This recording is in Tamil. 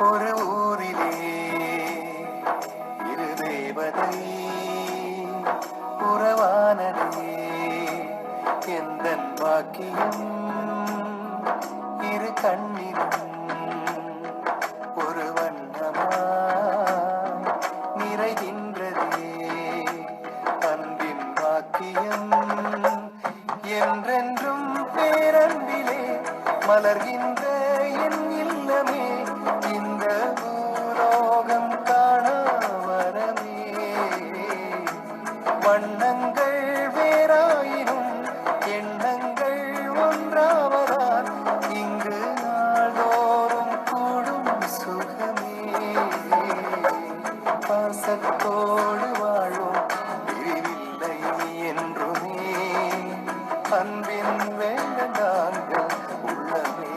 ஒரு ஊரிலே இரு தேவதை உறவானதே எந்தன் வாக்கியம் இரு கண்ணிலும் ஒரு வண்ணமா நிறைகின்றதே அன்பின் வாக்கியம் என்றென்றும் பேரன்பிலே மலர்கின்ற என் இல்லமே இந்த பூலோகம் காண வரமே வண்ணங்கள் வேறாயினும் எண்ணங்கள் ஒன்றாவதால் இங்கு நாள்தோறும் கூடும் சுகமே பாசத்தோடு வாழும் பிரிவில்லை என்றுமே அன்பின் வேண்டாங்கள் உள்ளமே